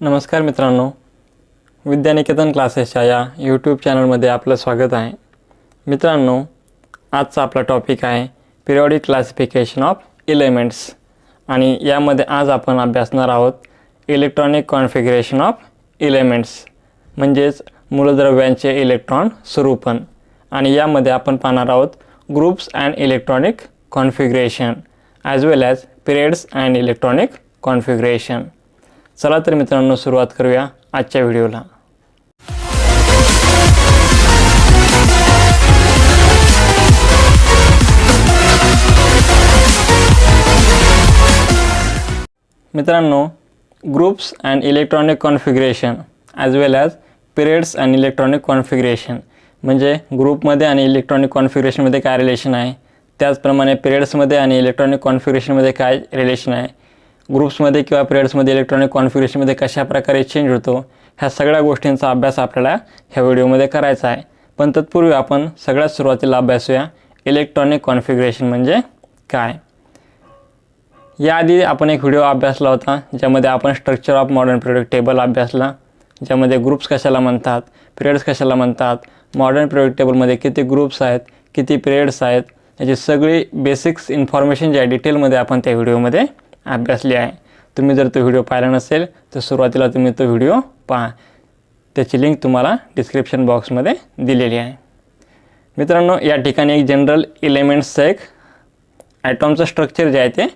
नमस्कार मित्रांनो, विद्यानिकेतन क्लासेसच्या या यूट्यूब चॅनलमध्ये आपलं स्वागत आहे. मित्रांनो, आजचा आपला टॉपिक आहे पिरियॉडिक क्लासिफिकेशन ऑफ एलिमेंट्स आणि यामध्ये आज आपण अभ्यासणार आहोत इलेक्ट्रॉनिक कॉन्फिगरेशन ऑफ एलिमेंट्स म्हणजेच मूलद्रव्यांचे इलेक्ट्रॉन स्वरूपन. आणि यामध्ये आपण पाहणार आहोत groups and electronic configuration as well as periods and electronic configuration. चला तर मित्रांनो, सुरुवात करूया आजच्या व्हिडिओला. मित्रांनो, groups and electronic configuration as well as periods and electronic configuration म्हणजे ग्रुपमध्ये आणि इलेक्ट्रॉनिक कॉन्फिगरेशनमध्ये काय रिलेशन आहे, त्याचप्रमाणे पिरियड्समध्ये आणि इलेक्ट्रॉनिक कॉन्फिगरेशनमध्ये काय रिलेशन आहे, ग्रुप्समध्ये किंवा पिरियड्समध्ये इलेक्ट्रॉनिक कॉन्फिगरेशनमध्ये कशा प्रकारे चेंज होतो, ह्या सगळ्या गोष्टींचा अभ्यास आपल्याला ह्या व्हिडिओमध्ये करायचा आहे. पण तत्पूर्वी आपण सगळ्यात सुरुवातीला अभ्यासूया इलेक्ट्रॉनिक कॉन्फिगरेशन म्हणजे काय. याआधी आपण एक व्हिडिओ अभ्यासला होता ज्यामध्ये आपण structure of modern periodic table अभ्यासला, ज्यामध्ये ग्रुप्स कशाला म्हणतात, पिरियड्स कशाला म्हणतात, मॉडर्न पिरियोडिक टेबलमध्ये किती ग्रुप्स आहेत, किती पिरियड्स आहेत, याची सगळी बेसिक्स इन्फॉर्मेशन जी आहे डिटेलमध्ये आपण त्या व्हिडिओमध्ये अभ्यासली आहे. तुम्ही जर तो व्हिडिओ पाहिला नसेल तर सुरुवातीला तुम्ही तो व्हिडिओ पहा, त्याची लिंक तुम्हाला डिस्क्रिप्शन बॉक्समध्ये दिलेली आहे. मित्रांनो, या ठिकाणी एक जनरल एलिमेंट्सचं एक ॲटॉमचं स्ट्रक्चर जे आहे ते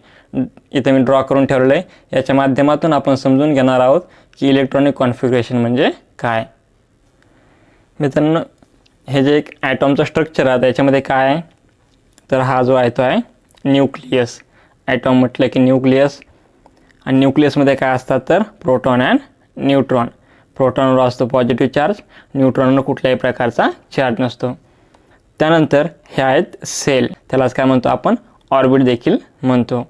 इथे मी ड्रॉ करून ठेवलेलं आहे. याच्या माध्यमातून आपण समजून घेणार आहोत की इलेक्ट्रॉनिक कॉन्फिगरेशन म्हणजे काय. मित्रांनो, हे जे एक ॲटॉमचं स्ट्रक्चर आहे त्याच्यामध्ये काय आहे तर हा जो आहे तो आहे न्यूक्लियस. ॲटॉम म्हटलं की न्यूक्लियस, आणि न्यूक्लियसमध्ये काय असतात तर प्रोटॉन अँड न्यूट्रॉन. प्रोटॉनवर असतो पॉझिटिव्ह चार्ज, न्यूट्रॉनवर कुठल्याही प्रकारचा चार्ज नसतो. त्यानंतर हे आहेत सेल, त्यालाच काय म्हणतो आपण ऑर्बिट देखील म्हणतो.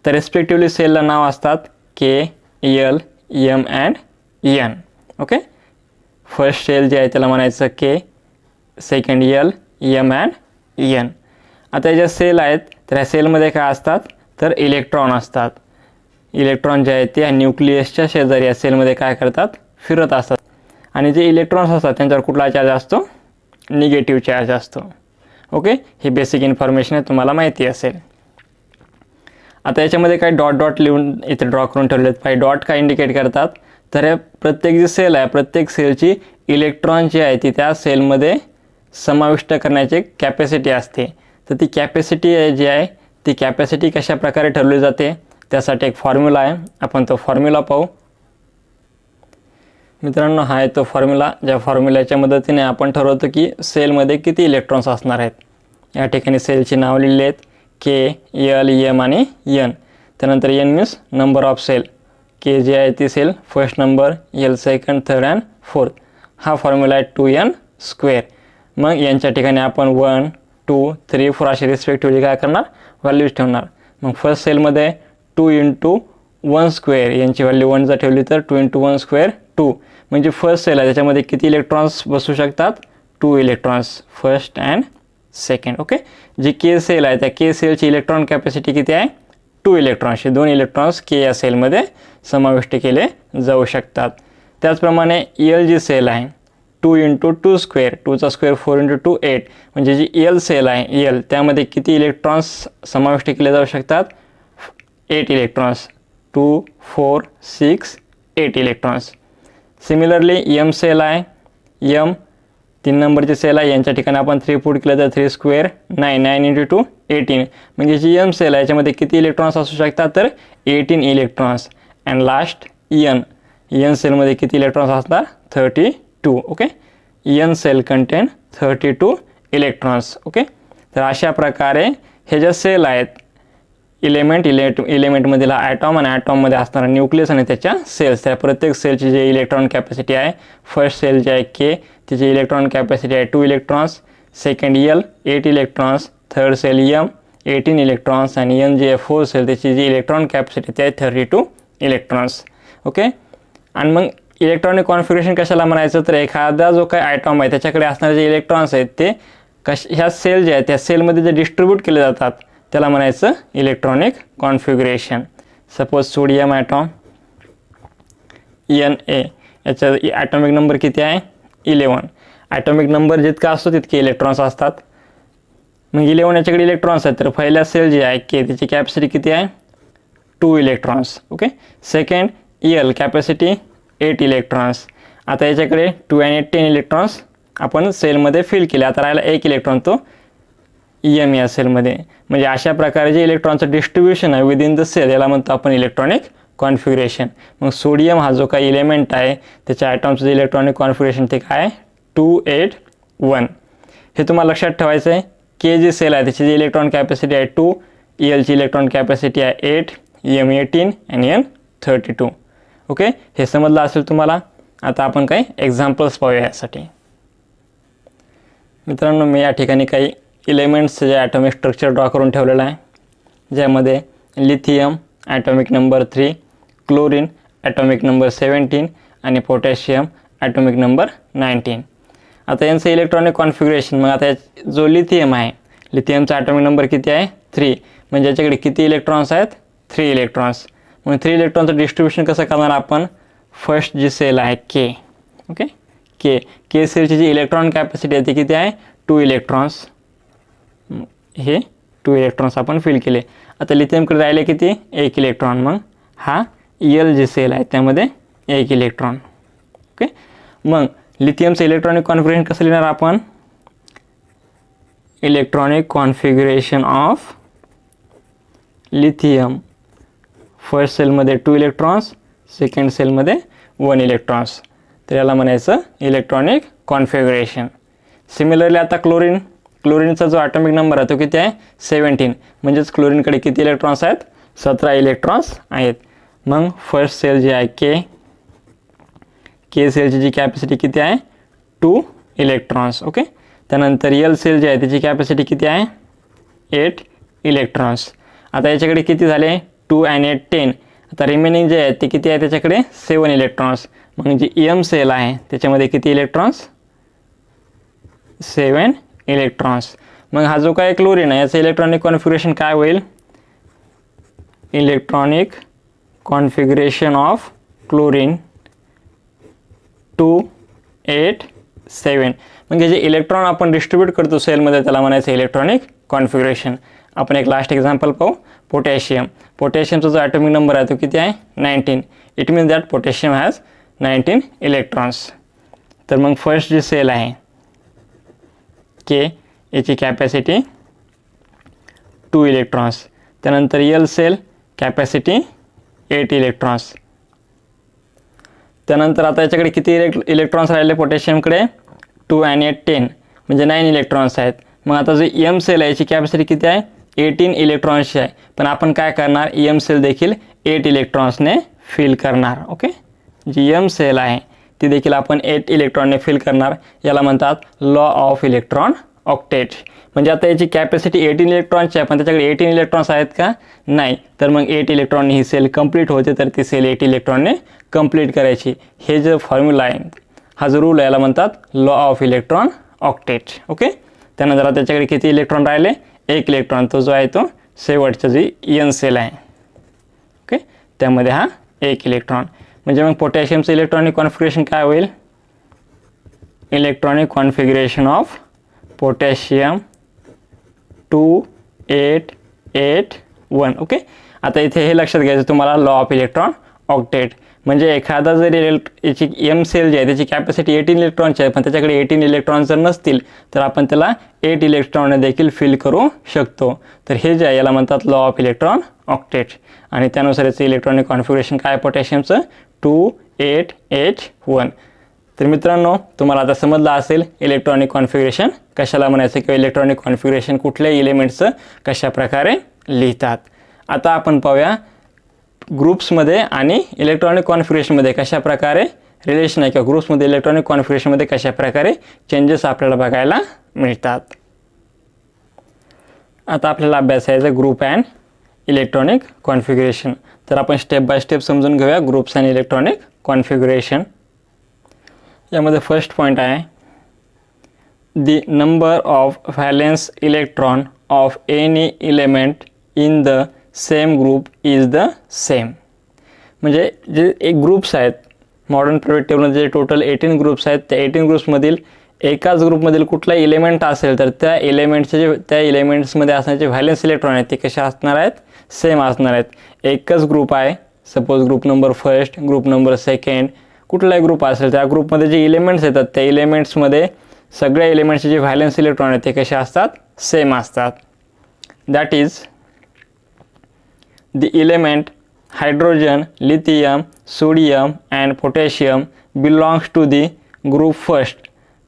तर रेस्पेक्टिव्हली सेलला नाव असतात K, L, M and N. Okay, first shell जे आहे त्याला म्हणायचं K, second L, M and N. आता ज्या सेल आहेत तर ह्या सेलमध्ये काय असतात तर इलेक्ट्रॉन असतात. इलेक्ट्रॉन जे आहेत ते न्यूक्लियसच्या शेजारी या सेलमध्ये काय करतात, फिरत असतात. आणि जे इलेक्ट्रॉन्स असतात त्यांच्यावर कुठला चार्ज असतो, निगेटिव्ह चार्ज असतो. ओके, ही बेसिक इन्फॉर्मेशन आहे, तुम्हाला माहिती असेल. आता याच्यामध्ये काही डॉट डॉट लिहून इथे ड्रॉ करून ठेवलेत. काही डॉट काय इंडिकेट करतात तर हे प्रत्येक जी सेल आहे प्रत्येक सेलची इलेक्ट्रॉन जी आहे ती त्या सेलमध्ये समाविष्ट करण्याची कॅपॅसिटी असते. तर ती कॅपॅसिटी जी आहे ती कॅपॅसिटी कशा प्रकारे ठरवली जाते त्यासाठी एक फॉर्म्युला आहे, आपण तो फॉर्म्युला पाहू. मित्रांनो, हा आहे तो फॉर्म्युला, ज्या फॉर्म्युल्याच्या मदतीने आपण ठरवतो की सेलमध्ये किती इलेक्ट्रॉन्स असणार आहेत. या ठिकाणी सेलची नाव लिहिली आहेत के, एल, एम आणि एन. त्यानंतर N means number of shell, K जी आहे ती shell first number, L second, third and fourth. हा फॉर्म्युला आहे 2n स्क्वेअर. मग यांच्या ठिकाणी आपण 1, 2, 3, 4 असे रिस्पेक्टिव्हली काय करणार, व्हॅल्यूज ठेवणार. मग फर्स्ट सेलमध्ये 2 × 1 स्क्वेअर, यांची व्हॅल्यू 1 जर ठेवली तर 2 × 1 स्क्वेअर 2. म्हणजे फर्स्ट सेल आहे त्याच्यामध्ये किती इलेक्ट्रॉन्स बसू शकतात, 2 electrons first and second. Okay, जी के सेल आहे त्या के सेलची इलेक्ट्रॉन कॅपॅसिटी किती आहे, 2 इलेक्ट्रॉन्सची. 2 इलेक्ट्रॉन्स के या सेलमध्ये समाविष्ट केले जाऊ शकतात. त्याचप्रमाणे एल जी सेल आहे 2 × 2 स्क्वेअर, 2चा स्क्वेअर 4 × 2 8. म्हणजे जी एल सेल आहे एल त्यामध्ये किती इलेक्ट्रॉन्स समाविष्ट केले जाऊ शकतात, 8 electrons. 2, 4, 6, 8 electrons. Similarly M shell आहे, एम 3 नंबरची सेल आहे, यांच्या ठिकाणी आपण 3 पुट केलं तर 3 स्क्वेअर 9, 9 × 2 18. म्हणजे जी एम सेल आहे याच्यामध्ये किती इलेक्ट्रॉन्स असू शकतात तर 18 electrons. And last N, N सेलमध्ये किती इलेक्ट्रॉन्स असणार, 32. Okay, N shell contain 32 electrons. Okay, तर अशा प्रकारे हे ज्या सेल आहेत इलेमेंटमधील हा ॲटॉम आणि ॲटॉममध्ये असणारा न्यूक्लियस आणि त्याच्या सेल्स, त्या प्रत्येक सेलची जी इलेक्ट्रॉन कॅपॅसिटी आहे, फर्स्ट सेल जे आहे के तिची इलेक्ट्रॉन कॅपॅसिटी आहे 2 electrons, second L 8 electrons, third shell M 18 electrons आणि एन जे आहे 4 सेल त्याची जी इलेक्ट्रॉन कॅपॅसिटी ती आहे 32 इलेक्ट्रॉन्स. ओके, आणि मग इलेक्ट्रॉनिक कॉन्फिगरेशन कशाला म्हणायचं तर एखादा जो काही ॲटॉम आहे त्याच्याकडे असणारे जे इलेक्ट्रॉन्स आहेत ते ह्या सेल जे आहेत त्या सेलमध्ये जे डिस्ट्रीब्यूट केले जातात त्याला म्हणायचं electronic configuration. Suppose sodium atom, Na याचा ॲटॉमिक नंबर किती आहे 11. ॲटॉमिक नंबर जितका असतो तितके इलेक्ट्रॉन्स असतात. मग 11 याच्याकडे इलेक्ट्रॉन्स आहेत तर पहिल्या सेल जी आहे के त्याची कॅपॅसिटी किती आहे 2 electrons. Okay. Second L capacity 8 electrons. आता याच्याकडे 2 आणि 10 इलेक्ट्रॉन्स आपण सेलमध्ये फिल केले. आता राहिला 1 इलेक्ट्रॉन तो EM या सेलमध्ये. म्हणजे अशा प्रकारे जे इलेक्ट्रॉनचं डिस्ट्रीब्युशन आहे विदिन द सेल याला म्हणतो आपण इलेक्ट्रॉनिक कॉन्फिगरेशन. मग सोडियम हा जो काही एलिमेंट आहे त्याच्या ॲटॉमचं जे इलेक्ट्रॉनिक कॉन्फिगरेशन ते काय आहे 281. हे तुम्हाला लक्षात ठेवायचं आहे. के जी सेल आहे त्याची जी इलेक्ट्रॉन कॅपॅसिटी आहे 2, ELची इलेक्ट्रॉन कॅपॅसिटी आहे 8, EM 18 आणि N 32. ओके. हे समजलं असेल तुम्हाला. आता आपण काही एक्झाम्पल्स पाहूया यासाठी. मित्रांनो मी या ठिकाणी काही एलिमेंट्सचं जे ॲटॉमिक स्ट्रक्चर ड्रॉ करून ठेवलेलं आहे ज्यामध्ये lithium atomic number 3, chlorine atomic number 17 आणि पोटॅशियम ॲटॉमिक नंबर 19. आता यांचं इलेक्ट्रॉनिक कॉन्फिगरेशन मग आता जो लिथियम आहे लिथियमचा ॲटॉमिक नंबर किती आहे 3 म्हणजे याच्याकडे किती इलेक्ट्रॉन्स आहेत 3 इलेक्ट्रॉन्स. मग 3 इलेक्ट्रॉनचं डिस्ट्रीब्युशन कसं करणार आपण फर्स्ट जी सेल आहे के. ओके. के सेलची जी इलेक्ट्रॉन कॅपॅसिटी आहे ती किती आहे 2 इलेक्ट्रॉन्स. हे 2 इलेक्ट्रॉन्स आपण फिल केले. आता लिथियमकडे राहिले किती 1 इलेक्ट्रॉन. मग हा L जी सेल आहे त्यामध्ये 1 इलेक्ट्रॉन. ओके. मग लिथियमचं इलेक्ट्रॉनिक कॉन्फिगरेशन कसं लिहिणार आपण electronic configuration of lithium. First सेलमध्ये 2 इलेक्ट्रॉन्स, सेकंड सेलमध्ये 1 इलेक्ट्रॉन्स. तर याला म्हणायचं इलेक्ट्रॉनिक कॉन्फिगरेशन. सिमिलरली आता क्लोरीनचा जो ॲटॉमिक नंबर आहे तो किती आहे 17 म्हणजेच क्लोरीनकडे किती इलेक्ट्रॉन्स आहेत 17 इलेक्ट्रॉन्स आहेत. मग फर्स्ट सेल जी आहे के सेलची जी कॅपॅसिटी किती आहे 2 इलेक्ट्रॉन्स. ओके. त्यानंतर L सेल जी आहे त्याची कॅपॅसिटी किती आहे 8 इलेक्ट्रॉन्स. आता याच्याकडे किती झाले 2 आणि 8 10. आता रिमेनिंग जे आहे ते किती आहे त्याच्याकडे 7 इलेक्ट्रॉन्स. मग जी EM सेल आहे त्याच्यामध्ये किती इलेक्ट्रॉन्स 7 इलेक्ट्रॉन्स. मग हा जो काय क्लोरीन आहे याचं इलेक्ट्रॉनिक कॉन्फिगरेशन काय होईल इलेक्ट्रॉनिक कॉन्फिगरेशन ऑफ क्लोरीन 2 8 7. म्हणजे जे इलेक्ट्रॉन आपण डिस्ट्रीब्यूट करतो सेलमध्ये त्याला म्हणायचं इलेक्ट्रॉनिक कॉन्फिगरेशन. आपण एक लास्ट एक्झाम्पल पाहू पोटॅशियमचा जो ॲटॉमिक नंबर आहे तो किती आहे 19. It means that potassium has 19 electrons. तर मग फर्स्ट जी सेल आहे के याची कॅपॅसिटी 2 इलेक्ट्रॉन्स. त्यानंतर L सेल कॅपॅसिटी 8 इलेक्ट्रॉन्स. त्यानंतर आता याच्याकडे किती इलेक्ट्रॉन्स राहिले पोटॅशियमकडे 2 आणि 8 10 म्हणजे 9 इलेक्ट्रॉन्स आहेत. मग आता जो EM सेल आहे याची कॅपॅसिटी किती आहे 18 इलेक्ट्रॉन्सची आहे. पण आपण काय करणार EM सेल देखील 8 इलेक्ट्रॉन्सने फिल करणार. ओके. जी EM सेल आहे ती देखील आपण 8 इलेक्ट्रॉनने फिल करणार. याला म्हणतात लॉ ऑफ इलेक्ट्रॉन ऑक्टेट. म्हणजे आता याची कॅपॅसिटी 18 इलेक्ट्रॉनची आहे पण त्याच्याकडे 18 इलेक्ट्रॉन्स आहेत का नाही. तर मग 8 इलेक्ट्रॉनने ही सेल कंप्लीट होते तर ती सेल 8 इलेक्ट्रॉनने कंप्लीट करायची. हे जे फॉर्म्युला आहे हा जो रूल आहे याला म्हणतात law of electron octet. Okay. त्यानंतर त्याच्याकडे किती इलेक्ट्रॉन राहिले 1 इलेक्ट्रॉन. तो जो आहे तो शेवटचा जी N सेल आहे ओके त्यामध्ये हा 1 इलेक्ट्रॉन. म्हणजे मग पोटॅशियमचं इलेक्ट्रॉनिक कॉन्फिगरेशन काय होईल electronic configuration of potassium 2 8 8 1. Okay. आता इथे हे लक्षात घ्यायचं तुम्हाला लॉ ऑफ इलेक्ट्रॉन ऑक्टेट. म्हणजे एखादा जरी याची M सेल जी आहे त्याची कॅपॅसिटी 18 इलेक्ट्रॉनची आहे पण त्याच्याकडे 18 इलेक्ट्रॉन जर नसतील तर आपण त्याला 8 इलेक्ट्रॉनने देखील फिल करू शकतो. तर हे जे आहे याला म्हणतात लॉ ऑफ इलेक्ट्रॉन ऑक्टेट. आणि त्यानुसार याचं इलेक्ट्रॉनिक कॉन्फिगरेशन काय पोटॅशियमचं 2 8 8 1. तर मित्रांनो तुम्हाला आता समजलं असेल इलेक्ट्रॉनिक कॉन्फिगरेशन कशाला म्हणायचं किंवा इलेक्ट्रॉनिक कॉन्फिगरेशन कुठल्याही एलिमेंट्सचं कशा प्रकारे लिहितात. आता आपण पाहूया ग्रुप्समध्ये आणि इलेक्ट्रॉनिक कॉन्फिगरेशनमध्ये कशा प्रकारे रिलेशन आहे किंवा ग्रुप्समध्ये इलेक्ट्रॉनिक कॉन्फिगरेशनमध्ये कशा प्रकारे चेंजेस आपल्याला बघायला मिळतात. आता आपल्याला अभ्यासायचं ग्रुप अँड इलेक्ट्रॉनिक कॉन्फिगरेशन. तर आपण स्टेप बाय स्टेप समजून घेऊया ग्रुप्स अँड इलेक्ट्रॉनिक कॉन्फिगरेशन. यामध्ये फर्स्ट पॉईंट आहे the number of valence electron of any element in the same group is the same. म्हणजे जे एक ग्रुप्स आहेत मॉडर्न पिरियोडिक टेबलमध्ये जे टोटल 18 ग्रुप्स आहेत त्या 18 ग्रुप्समधील एकाच ग्रुपमधील कुठला इलेमेंट असेल तर त्या इलेमेंट्समध्ये असणारे व्हॅलेन्स इलेक्ट्रॉन आहेत ते कसे असणार आहेत, सेम असणार आहेत. एकच ग्रुप आहे, suppose group number first, group number second, कुठलाही ग्रुप असेल त्या ग्रुपमध्ये जे इलेमेंट्स येतात त्या इलेमेंट्समध्ये सगळ्या इलेमेंट्सचे जे व्हॅलेन्स इलेक्ट्रॉन आहेत ते कसे असतात, सेम असतात. That is the element hydrogen, lithium, sodium and potassium belongs to the group first,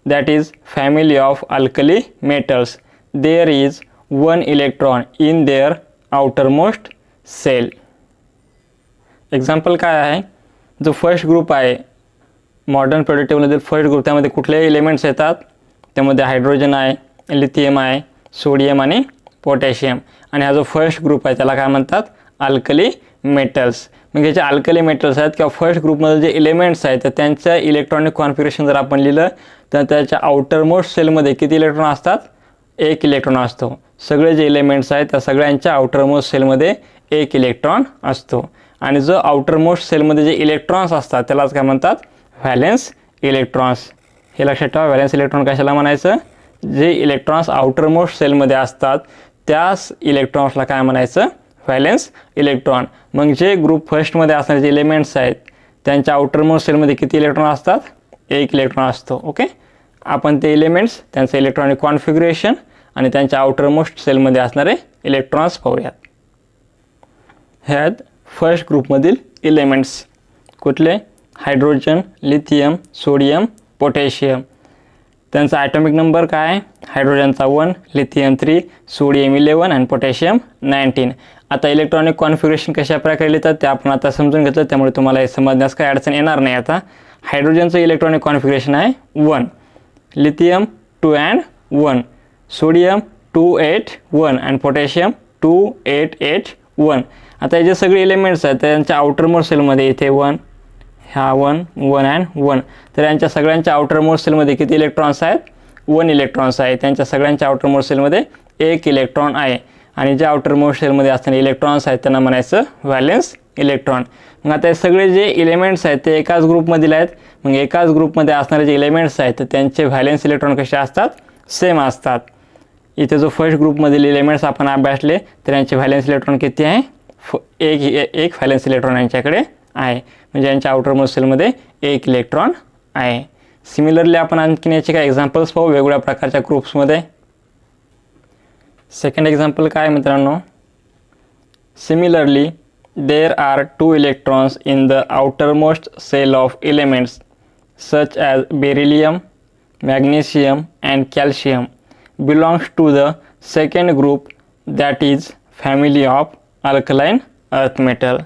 that is family of alkali metals. There is one electron in their outermost cell. Example काय आहे, जो first group आहे modern periodic टेबलमधील first group त्यामध्ये कुठले elements येतात, त्यामध्ये hydrogen आहे, लिथियम आहे, सोडियम आणि पोटॅशियम. आणि हा जो फर्स्ट ग्रुप आहे त्याला काय म्हणतात, अल्कली मेटल्स. म्हणजे जे अल्कली मेटल्स आहेत किंवा फर्स्ट ग्रुपमध्ये जे एलिमेंट्स आहेत तर त्यांचं इलेक्ट्रॉनिक कॉन्फिगरेशन जर आपण लिहिलं तर त्याच्या आउटरमोस्ट सेलमध्ये किती इलेक्ट्रॉन असतात, एक इलेक्ट्रॉन असतो. सगळे जे एलिमेंट्स आहेत त्या सगळ्यांच्या आउटरमोस्ट सेलमध्ये एक इलेक्ट्रॉन असतो. आणि जो आउटरमोस्ट सेलमध्ये जे इलेक्ट्रॉन्स असतात त्यालाच काय म्हणतात, व्हॅलेन्स इलेक्ट्रॉन्स. हे लक्षात ठेवा, व्हॅलेन्स इलेक्ट्रॉन कशाला म्हणायचं, जे इलेक्ट्रॉन्स आउटरमोस्ट सेलमध्ये असतात त्याच इलेक्ट्रॉन्सला काय म्हणायचं, व्हॅलेन्स इलेक्ट्रॉन. मग जे ग्रुप फर्स्टमध्ये असणारे जे एलिमेंट्स आहेत त्यांच्या आउटरमोस्ट सेलमध्ये किती इलेक्ट्रॉन असतात, एक इलेक्ट्रॉन असतो. ओके, आपण ते एलिमेंट्स त्यांचं इलेक्ट्रॉनिक कॉन्फिगरेशन आणि त्यांच्या आउटरमोस्ट सेलमध्ये असणारे इलेक्ट्रॉन्स पाहूयात. हे आहेत फर्स्ट ग्रुपमधील एलिमेंट्स. कुठले, हायड्रोजन, लिथियम, सोडियम, पोटॅशियम. त्यांचा ॲटॉमिक नंबर काय आहे, हायड्रोजनचा 1, लिथियम 3, सोडियम 11 आणि पोटॅशियम 19. आता इलेक्ट्रॉनिक कॉन्फिगरेशन कशा प्रकारे लिहितात ते आपण आता समजून घेतलं, त्यामुळे तुम्हाला हे समजण्यास काही अडचण येणार नाही. आता हायड्रोजनचं इलेक्ट्रॉनिक कॉन्फिगरेशन आहे 1, लिथियम 2 and 1, सोडियम 2 8 1 आणि पोटॅशियम 2 8 8 1. आता हे जे सगळे एलिमेंट्स आहेत त्यांच्या आउटरमोस्ट सेलमध्ये इथे 1, ह्या 1 1 and 1. तर यांच्या सगळ्यांच्या आउटरमोस्ट सेलमध्ये किती इलेक्ट्रॉन्स आहेत, 1 इलेक्ट्रॉन्स आहे. त्यांच्या सगळ्यांच्या आउटरमोस्ट सेलमध्ये एक इलेक्ट्रॉन आहे. आणि जे आउटरमोस्ट सेलमध्ये असणारे इलेक्ट्रॉन्स आहेत त्यांना म्हणायचं व्हॅलेन्स इलेक्ट्रॉन. मग आता हे सगळे जे एलिमेंट्स आहेत ते एकाच ग्रुपमधील आहेत. मग एकाच ग्रुपमध्ये असणारे जे एलिमेंट्स आहेत तर त्यांचे व्हॅलेन्स इलेक्ट्रॉन कसे असतात, सेम असतात. इथे जो फर्स्ट ग्रुपमधील एलिमेंट्स आपण अभ्यासले तर यांचे व्हॅलेन्स इलेक्ट्रॉन किती आहे, एक व्हॅलेन्स इलेक्ट्रॉन यांच्याकडे आहे. म्हणजे यांच्या आउटरमोस्ट सेलमध्ये एक इलेक्ट्रॉन आहे. सिमिलरली आपण आणखीन याचे काही एक्झाम्पल्स पाहू वेगवेगळ्या प्रकारच्या ग्रुप्समध्ये. सेकंड एक्झाम्पल काय मित्रांनो, similarly there are 2 electrons in the outermost shell of elements such as beryllium, magnesium and calcium belongs to the second group, that is family of alkaline earth metal.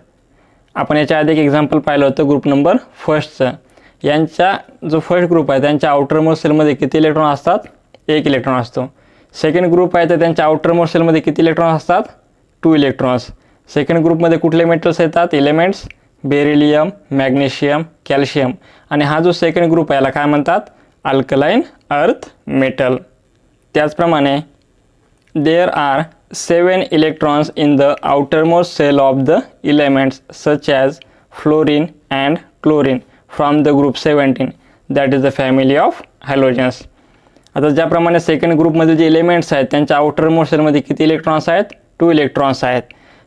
आपण याच्या आधी एक एक्झाम्पल पाहिलं होतं group number फर्स्टचं. यांचा जो first group आहे त्यांच्या आउटरमोस्ट सेलमध्ये किती इलेक्ट्रॉन असतात, एक इलेक्ट्रॉन असतो. सेकंड ग्रुप आहे तर त्यांच्या आउटरमोस्ट सेलमध्ये किती इलेक्ट्रॉन असतात, 2 इलेक्ट्रॉन्स. सेकंड ग्रुपमध्ये कुठले मेटल्स येतात, एलिमेंट्स, बेरिलियम, मॅग्नेशियम, कॅल्शियम. आणि हा जो सेकंड ग्रुप आहे याला काय म्हणतात, अल्कलाइन अर्थ मेटल. त्याचप्रमाणे there are 7 electrons in the outermost shell of the elements such as fluorine and chlorine from the group 17, that is the family of halogens. आता ज्याप्रमाणे सेकंड ग्रुपमधील जे एलिमेंट्स आहेत त्यांच्या आउटरमोस्ट सेलमध्ये किती इलेक्ट्रॉन्स आहेत, 2 इलेक्ट्रॉन्स आहेत.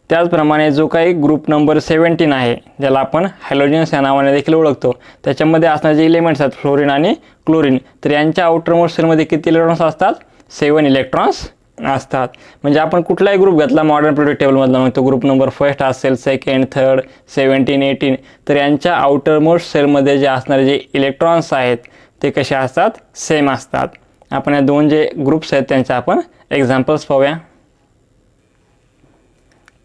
त्याचप्रमाणे जो काही ग्रुप नंबर 17 आहे ज्याला आपण हॅलोजन्स या नावाने देखील ओळखतो त्याच्यामध्ये असणारे जे एलिमेंट्स आहेत फ्लोरीन आणि क्लोरीन तर यांच्या आउटरमोस्ट सेलमध्ये किती इलेक्ट्रॉन्स असतात, 7 इलेक्ट्रॉन्स असतात. म्हणजे आपण कुठलाही ग्रुप घेतला मॉडर्न पिरियोडिक टेबलमधला मग तो ग्रुप नंबर फर्स्ट असेल, सेकंड, थर्ड, 17, 18 तर यांच्या आउटरमोस्ट सेलमध्ये जे असणारे जे इलेक्ट्रॉन्स आहेत ते कसे असतात, सेम असतात. आपण या दोन जे ग्रुप्स आहेत त्यांचे आपण एक्झाम्पल्स पाहूया.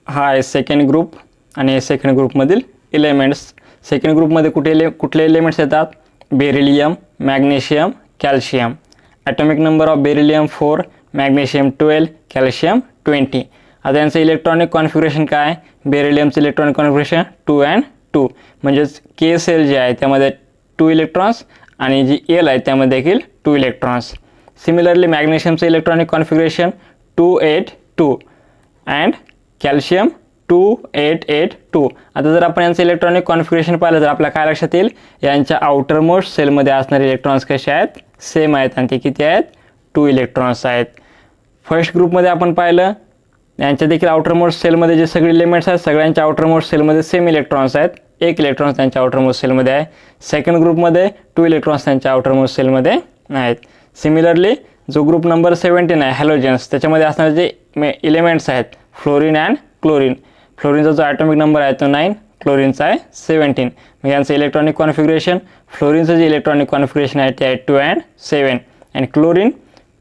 हा आहे सेकंड ग्रुप आणि हे सेकंड ग्रुपमधील एलिमेंट्स. सेकंड ग्रुपमध्ये कुठले एलिमेंट्स येतात, beryllium, magnesium, calcium. Atomic number of beryllium 4, magnesium 12, calcium 20. आता यांचं इलेक्ट्रॉनिक कॉन्फिगरेशन काय, बेरिलियमचं इलेक्ट्रॉनिक कॉन्फिगरेशन 2 and 2 म्हणजेच के सेल जे आहे त्यामध्ये 2 इलेक्ट्रॉन्स आणि जी एल आहे त्यामध्ये देखील 2 इलेक्ट्रॉन्स. सिमिलरली मॅग्नेशियमचं इलेक्ट्रॉनिक कॉन्फिगरेशन 2 8 2 अँड कॅल्शियम 2882. आता जर आपण यांचं इलेक्ट्रॉनिक कॉन्फिगरेशन पाहिलं तर आपल्याला काय लक्षात येईल, यांच्या आउटर मोस्ट सेलमध्ये असणारे इलेक्ट्रॉन्स कसे आहेत, सेम आहेत आणि ते किती आहेत, 2 इलेक्ट्रॉन्स आहेत. फर्स्ट ग्रुपमध्ये आपण पाहिलं यांच्या देखील आउटर मोस्ट सेलमध्ये जे सगळे एलिमेंट्स आहेत सगळ्यांच्या आउटर मोस्ट सेलमध्ये सेम इलेक्ट्रॉन्स आहेत, 1 इलेक्ट्रॉन्स त्यांच्या आउटर मोस्ट सेलमध्ये आहे. सेकंड ग्रुपमध्ये 2 इलेक्ट्रॉन्स त्यांच्या आउटर मोस्ट सेलमध्ये आहेत. सिमिलरली जो ग्रुप नंबर 17 आहे हॅलोजन्स, त्याच्यामध्ये असणारे जे एलिमेंट्स आहेत फ्लोरीन अँड क्लोरीन, फ्लोरीनचा जो ॲटॉमिक नंबर आहे तो 9, क्लोरीनचा आहे 17. मग यांचं इलेक्ट्रॉनिक कॉन्फिगरेशन, फ्लोरीनचं जे इलेक्ट्रॉनिक कॉन्फिगरेशन आहे ते आहे 2 and 7 आणि क्लोरीन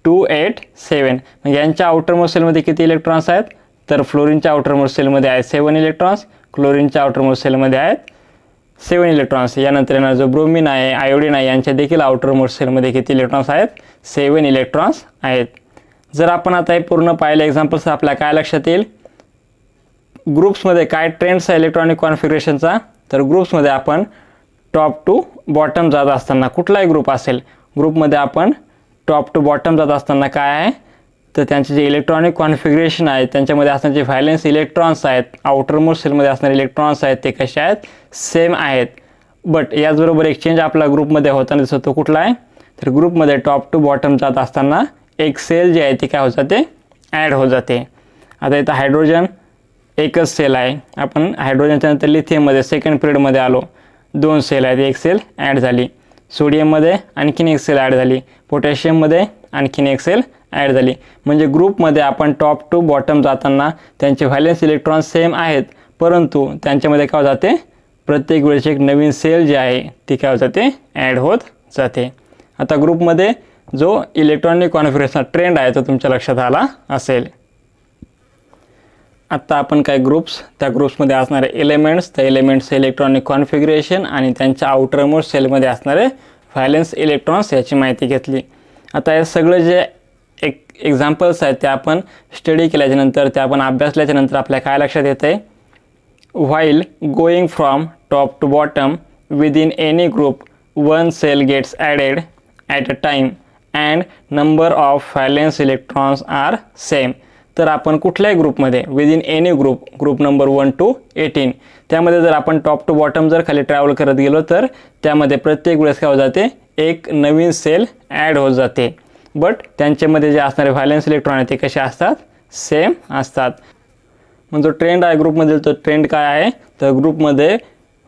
287. मग यांच्या आउटर मोस्ट सेलमध्ये किती इलेक्ट्रॉन्स आहेत, तर फ्लोरीनच्या आउटर मोस्ट सेलमध्ये आहेत 7 इलेक्ट्रॉन्स, क्लोरीनच्या आउटर मोस्ट सेलमध्ये आहेत 7 इलेक्ट्रॉन्स. यानंतर येणार जो ब्रोमीन आहे, आयोडीन आहे, यांच्या देखील आउटर मोस्ट सेलमध्ये किती इलेक्ट्रॉन्स आहेत, 7 इलेक्ट्रॉन्स आहेत. जर आपण आता हे पूर्ण पाहिलं एक्झाम्पल्स आपल्याला काय लक्षात येईल, ग्रुप्समध्ये काय ट्रेंड्स आहे इलेक्ट्रॉनिक कॉन्फिगरेशनचा, तर ग्रुप्समध्ये आपण टॉप टू बॉटम जात असताना कुठलाही ग्रुप असेल, ग्रुपमध्ये आपण टॉप टू बॉटम जात असताना काय आहे, तर त्यांचे जे इलेक्ट्रॉनिक कॉन्फिगरेशन आहे त्यांच्यामध्ये असणारे जे व्हॅलेन्स इलेक्ट्रॉन्स आहेत, आउटर मोस्ट सेलमध्ये असणारे इलेक्ट्रॉन्स आहेत ते कसे आहेत, सेम आहेत. बट याचबरोबर एक चेंज आपला ग्रुपमध्ये होताना दिसतो, तो कुठला आहे, तर ग्रुपमध्ये टॉप टू बॉटम जात असताना एक सेल जी आहे ती काय होत जाते, ॲड होत जाते. आता इथं हायड्रोजन एकच सेल आहे, आपण हायड्रोजनच्या नंतर लिथियममध्ये सेकंड पिरियडमध्ये आलो, 2 सेल आहेत, एक सेल ॲड झाली. सोडियममध्ये आणखीन एक सेल ॲड झाली, पोटॅशियममध्ये आणखीन एक सेल ॲड झाली. म्हणजे ग्रुपमध्ये आपण टॉप टू बॉटम जाताना त्यांचे व्हॅलेन्स इलेक्ट्रॉन सेम आहेत, परंतु त्यांच्यामध्ये काय होत जाते, प्रत्येक वेळेची एक नवीन सेल जी आहे ती काय होत जाते, ॲड होत जाते. आता ग्रुपमध्ये जो इलेक्ट्रॉनिक कॉन्फिगरेशन ट्रेंड आहे तो तुमच्या लक्षात आला असेल. आत्ता आपण काय ग्रुप्स, त्या ग्रुप्समध्ये असणारे एलिमेंट्स, त्या एलिमेंट्सचे इलेक्ट्रॉनिक कॉन्फिगरेशन आणि त्यांच्या आउटर मोस्ट सेलमध्ये असणारे व्हॅलेन्स इलेक्ट्रॉन्स याची माहिती घेतली. आता हे सगळं जे एक्झाम्पल्स आहेत ते आपण स्टडी केल्याच्यानंतर, ते आपण अभ्यासल्याच्यानंतर आपल्याला काय लक्षात येतं आहे, while going from top to bottom within any group 1 shell gets added at a time and number of valence electrons are same. तर आपण कुठल्याही ग्रुपमध्ये within any group number 1 to 18 त्यामध्ये जर आपण टॉप टू बॉटम जर खाली ट्रॅव्हल करत गेलो तर त्यामध्ये प्रत्येक वेळेस काय होत जाते, एक नवीन सेल ॲड होत जाते. बट त्यांच्यामध्ये जे असणारे व्हॅलेन्स इलेक्ट्रॉन आहेत ते कसे असतात, सेम असतात. मग जो ट्रेंड आहे ग्रुपमध्ये, तो ट्रेंड काय आहे, तर ग्रुपमध्ये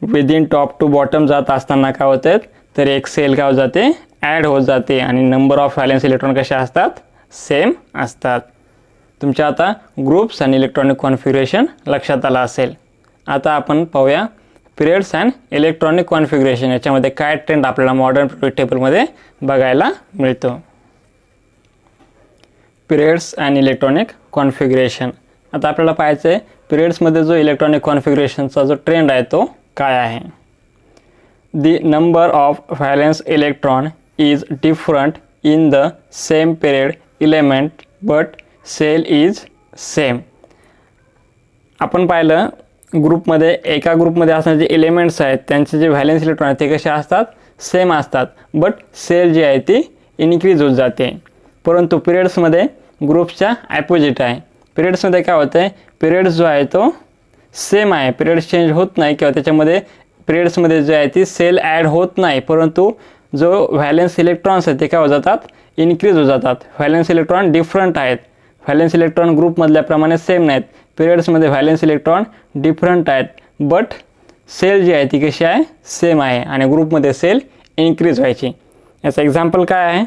विदिन टॉप टू बॉटम जात असताना काय होतं, तर एक सेल काय होत जाते, ॲड होत जाते आणि नंबर ऑफ व्हॅलेन्स इलेक्ट्रॉन कसे असतात, सेम असतात. तुमच्या आता ग्रुप्स आणि इलेक्ट्रॉनिक कॉन्फिगरेशन लक्षात आलं असेल. आता आपण पाहूया पिरियड्स अँड इलेक्ट्रॉनिक कॉन्फिगरेशन, याच्यामध्ये काय ट्रेंड आपल्याला मॉडर्न पिरियड टेबलमध्ये बघायला मिळतो. Periods and electronic configuration. आता आपल्याला पाहायचं आहे पिरियड्समध्ये जो इलेक्ट्रॉनिक कॉन्फिगरेशनचा जो ट्रेंड आहे तो काय आहे. The number of valence electron is different in the same period element but shell is same. आपण पाहिलं ग्रुपमध्ये, एका ग्रुपमध्ये असणारे जे एलिमेंट्स आहेत त्यांचे जे व्हॅलेन्स इलेक्ट्रॉन आहेत ते कसे असतात, सेम असतात, बट सेल जी आहे ती इन्क्रीज होत जाते. परंतु पिरियड्समध्ये ग्रुप्सच्या ॲपोजिट आहे. पिरियड्समध्ये काय होतं आहे, पिरियड्स जो आहे तो सेम आहे, पिरियड्स चेंज होत नाही किंवा त्याच्यामध्ये पिरियड्समध्ये जो आहे ती सेल ॲड होत नाही, परंतु जो व्हॅलेन्स इलेक्ट्रॉन्स आहेत ते काय होत जातात, इन्क्रीज होत जातात. व्हॅलेन्स इलेक्ट्रॉन डिफरंट आहेत. व्हॅलेन्स इलेक्ट्रॉन ग्रुपमधल्याप्रमाणे सेम नाहीत, पिरियड्समध्ये व्हॅलेन्स इलेक्ट्रॉन डिफरंट आहेत, बट सेल जी आहे ती कशी आहे, सेम आहे आणि ग्रुपमध्ये सेल इन्क्रीज व्हायची. याचं एक्झाम्पल काय आहे,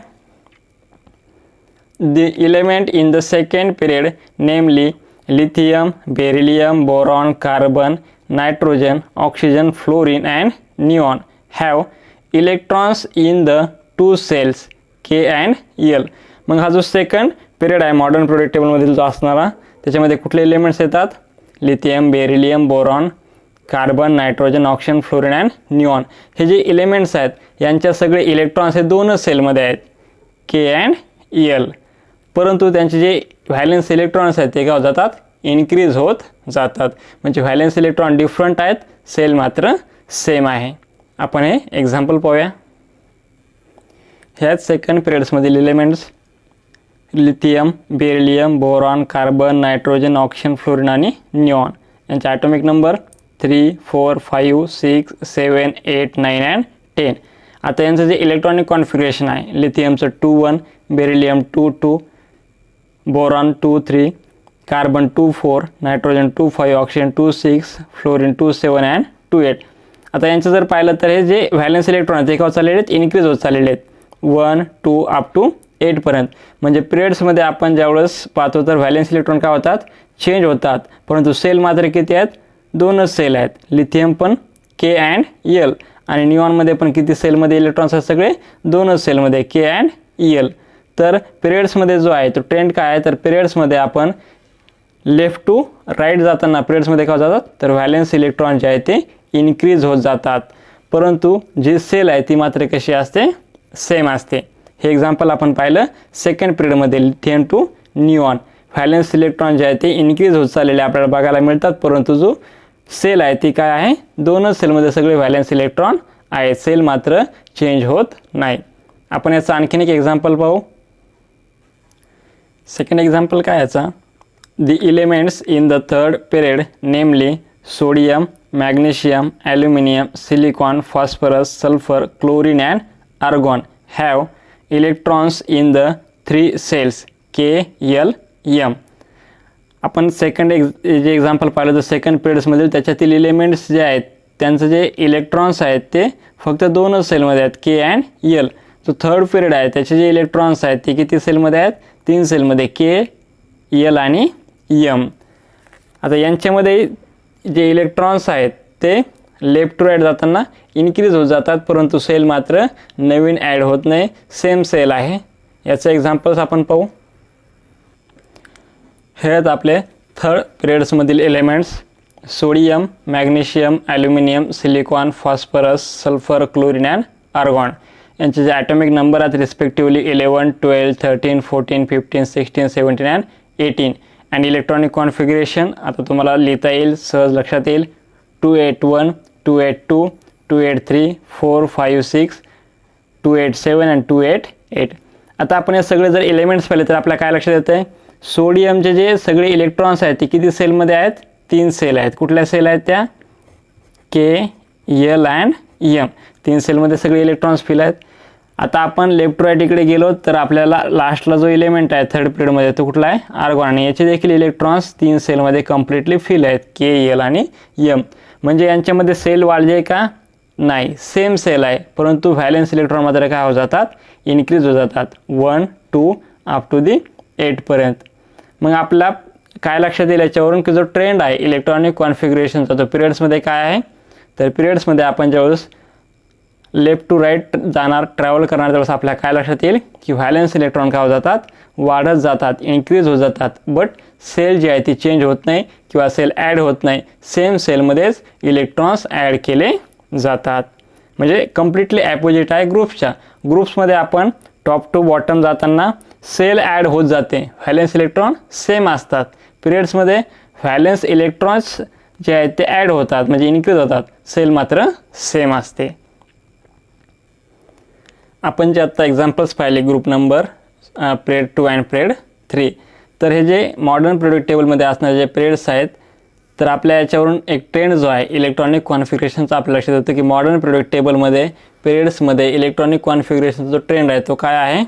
the element in the second period namely lithium, beryllium, boron, carbon, nitrogen, oxygen, fluorine and neon have electrons in the 2 shells K and L. मग हा जो सेकंड पिरियड आहे मॉडर्न पिरियड टेबलमधील जो असणारा, त्याच्यामध्ये कुठले एलिमेंट्स येतात, lithium, beryllium, boron, carbon, nitrogen, oxygen, fluorine and neon. हे जे एलिमेंट्स आहेत यांच्या सगळे इलेक्ट्रॉन्स हे 2 सेलमध्ये आहेत, के अँड एल. परंतु त्यांचे जे व्हॅलेन्स इलेक्ट्रॉन्स आहेत ते काय होत जातात, इन्क्रीज होत जातात. म्हणजे व्हॅलेन्स इलेक्ट्रॉन डिफरंट आहेत, सेल मात्र सेम आहे. आपण हे एक्झाम्पल पाहूया. ह्याच सेकंड पिरियड्समधील elements lithium, beryllium, boron, carbon, nitrogen, oxygen, fluorine आणि निऑन यांचे ॲटॉमिक नंबर 3, 4, 5, 6, 7, 8, 9 अँड 10. आता यांचं जे इलेक्ट्रॉनिक कॉन्फिगरेशन आहे, लिथियमचं 2, 1, beryllium 2, 2, boron 2, 3, carbon 2, 4, nitrogen 2, 5, oxygen 2, 6, fluorine 2, 7 and 2, 8. आता यांचं जर पाहिलं तर हे जे व्हॅलेन्स इलेक्ट्रॉन आहेत ते काय चाललेले आहेत, इन्क्रीज होत चाललेले आहेत 1, 2 अप टू 8 पर्यंत. म्हणजे पिरियड्समध्ये आपण ज्यावेळेस पाहतो तर व्हॅलेन्स इलेक्ट्रॉन काय होतात, चेंज होतात, परंतु सेल मात्र किती आहेत, 2च सेल आहेत. लिथियम पण K अँड L आणि निऑनमध्ये पण किती सेलमध्ये इलेक्ट्रॉन्स आहेत, सगळे 2च सेलमध्ये K अँड L. तर पिरियड्समध्ये जो आहे तो ट्रेंड काय आहे, तर पिरियड्समध्ये आपण लेफ्ट टू राईट जाताना पिरियड्समध्ये काय जातात, तर व्हॅलेन्स इलेक्ट्रॉन जे आहे ते इन्क्रीज होत जातात, परंतु जी सेल आहे ती मात्र कशी असते, सेम असते. हे एक्झाम्पल आपण पाहिलं सेकंड पिरियडमध्ये lithium to neon. Valence electron जे आहे ते इन्क्रीज होत चाललेले आपल्याला बघायला मिळतात, परंतु जो सेल आहे ती काय आहे, 2च सेलमध्ये सगळे व्हॅलेन्स इलेक्ट्रॉन आहे, सेल मात्र चेंज होत नाही. आपण याचं आणखीन एक एक्झाम्पल पाहू. सेकंड एक्झाम्पल काय याचा, the elements in the third period namely sodium, magnesium, aluminium, silicon, phosphorus, sulphur, chlorine and argon have electrons in the 3 shells K, L, M. आपण सेकंड जे एक्झाम्पल पाहिलं तर सेकंड पिरियड्समधील त्याच्यातील एलिमेंट्स जे आहेत त्यांचं जे इलेक्ट्रॉन्स आहेत ते फक्त 2च सेलमध्ये आहेत, K अँड L. जो थर्ड पिरियड आहे त्याचे जे इलेक्ट्रॉन्स आहेत ते किती सेलमध्ये आहेत, 3 सेलमध्ये, K, L आणि M. आता यांच्यामध्ये जे इलेक्ट्रॉन्स आहेत ते लेफ्ट टू राईट जाताना इन्क्रीज होत जातात, परंतु सेल मात्र नवीन ॲड होत नाही, सेम सेल आहे. याचं एक्झाम्पल्स आपण पाहू. हे आहेत आपले थर्ड पिरियड्समधील elements, sodium, magnesium, aluminium, silicon, phosphorus, sulphur, chlorine and argon. यांचे जे ॲटॉमिक नंबर आहेत respectively 11, 12, 13, 14, 15, 16, 17 and 18. And electronic configuration आता तुम्हाला लिहिता येईल, सहज लक्षात येईल, 281, 282, 283, 4, 5, 6, 287 अँड 288. आता आपण हे सगळे जर एलिमेंट्स पाहिले तर आपल्याला काय लक्षात येतं आहे, सोडियमचे जे सगळे इलेक्ट्रॉन्स आहेत ते किती सेलमध्ये आहेत, 3 सेल आहेत. कुठल्या सेल आहेत त्या, K, L अँड M. 3 सेलमध्ये सगळे इलेक्ट्रॉन्स फिल आहेत. आता आपण लेफ्ट टू राईट इकडे गेलो तर आपल्याला लास्टला जो एलिमेंट आहे थर्ड पिरियडमध्ये तो कुठला आहे, आर्गॉन. आणि याचे देखील इलेक्ट्रॉन्स 3 सेलमध्ये कम्प्लिटली फिल आहेत, K, L आणि M. म्हणजे यांच्यामध्ये सेल वाढले का, नाही, सेम सेल आहे, परंतु व्हॅलेन्स इलेक्ट्रॉन मात्र काय होत जातात, इन्क्रीज होत जातात 1, 2 अप टू दी 8 पर्यंत. मग आपला काय लक्षात येईल याच्यावरून की जो ट्रेंड आहे इलेक्ट्रॉनिक कॉन्फिगरेशनचा तो पिरियड्समध्ये काय आहे, तर पिरियड्समध्ये आपण ज्यावेळेस लेफ्ट टू राईट जाणार, ट्रॅव्हल करणार, त्यावेळेस आपल्याला काय लक्षात येईल की व्हॅलेन्स इलेक्ट्रॉन काय होत जातात, वाढत जातात, इन्क्रीज होत जातात, बट सेल जी आहे ती चेंज होत नाही किंवा सेल ॲड होत नाही, सेम सेलमध्येच इलेक्ट्रॉन्स ॲड केले जातात. म्हणजे कम्प्लिटली ॲपोजिट आहे ग्रुप्सच्या. ग्रुप्समध्ये आपण टॉप टू बॉटम जाताना सेल ॲड होत जाते, व्हॅलेन्स इलेक्ट्रॉन सेम असतात. पिरियड्समध्ये व्हॅलेन्स इलेक्ट्रॉन्स जे आहेत ते ॲड होतात, म्हणजे इन्क्रीज होतात, सेल मात्र सेम असते. आपण जे आत्ता एक्झाम्पल्स पाहिले group number period 2 and period 3. तर हे जे मॉडर्न पिरियड टेबलमध्ये असणारे जे पिरियड्स आहेत, तर आपल्या याच्यावरून एक ट्रेंड जो आहे इलेक्ट्रॉनिक कॉन्फिगरेशनचा आपल्या लक्षात येतं की मॉडर्न पिरियड टेबलमध्ये पिरियड्समध्ये इलेक्ट्रॉनिक कॉन्फिगरेशनचा जो ट्रेंड आहे तो काय आहे,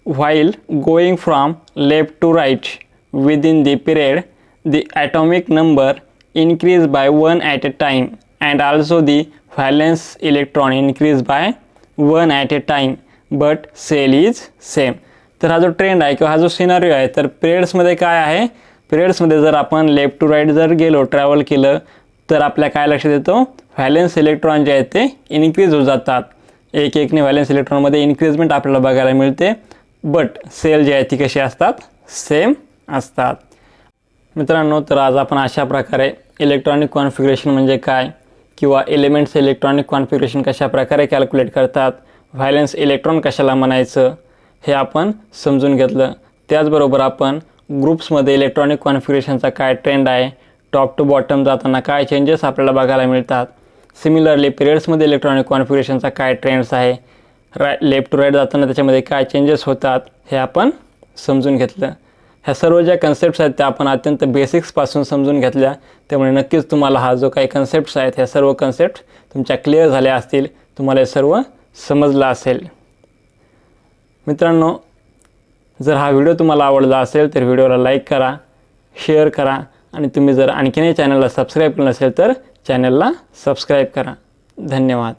while going from left to right within the period the atomic number increase by 1 at a time and also the valence electron increase by 1 at a time but shell is same. तर हा जो trend आहे किंवा हा जो scenario आहे, तर पिरियड्समध्ये काय आहे, पिरियड्समध्ये जर आपण लेफ्ट टू राईट जर गेलो, ट्रॅव्हल केलं, तर आपल्या काय लक्षात येतो, व्हॅलेन्स इलेक्ट्रॉन जे आहेत ते इन्क्रीज होत जातात. एक एकने व्हॅलेन्स इलेक्ट्रॉनमध्ये इन्क्रीजमेंट आपल्याला बघायला मिळते, बट सेल जे आहे ती कशी असतात, सेम असतात. मित्रांनो, तर आज आपण अशा प्रकारे इलेक्ट्रॉनिक कॉन्फिगरेशन म्हणजे काय किंवा एलिमेंट्स इलेक्ट्रॉनिक कॉन्फिगरेशन कशा प्रकारे कॅल्क्युलेट करतात, व्हॅलेन्स इलेक्ट्रॉन कशाला म्हणायचं हे आपण समजून घेतलं. त्याचबरोबर आपण ग्रुप्समध्ये इलेक्ट्रॉनिक कॉन्फिगरेशनचा काय ट्रेंड आहे, टॉप टू बॉटम जाताना काय चेंजेस आपल्याला बघायला मिळतात, सिमिलरली पिरियड्समध्ये इलेक्ट्रॉनिक कॉन्फिगरेशनचा काय ट्रेंड्स आहे, लेफ्ट टू राईट जाताना त्याच्यामध्ये काय चेंजेस होतात, हे आपण समजून घेतलं. ह्या सर्व ज्या कन्सेप्ट्स आहेत त्या आपण अत्यंत बेसिक्सपासून समजून घेतल्या, त्यामुळे नक्कीच तुम्हाला हा जो काही कन्सेप्ट्स आहेत ह्या सर्व कन्सेप्ट तुमच्या क्लिअर झाल्या असतील, तुम्हाला हे सर्व समजलं असेल. मित्रांनो, जर हा व्हिडिओ तुम्हाला आवडला असेल तर व्हिडिओला लाईक करा, शेअर करा आणि तुम्ही जर आणखीनही चॅनलला सबस्क्राईब केलं नसेल तर चॅनलला सबस्क्राईब करा. धन्यवाद.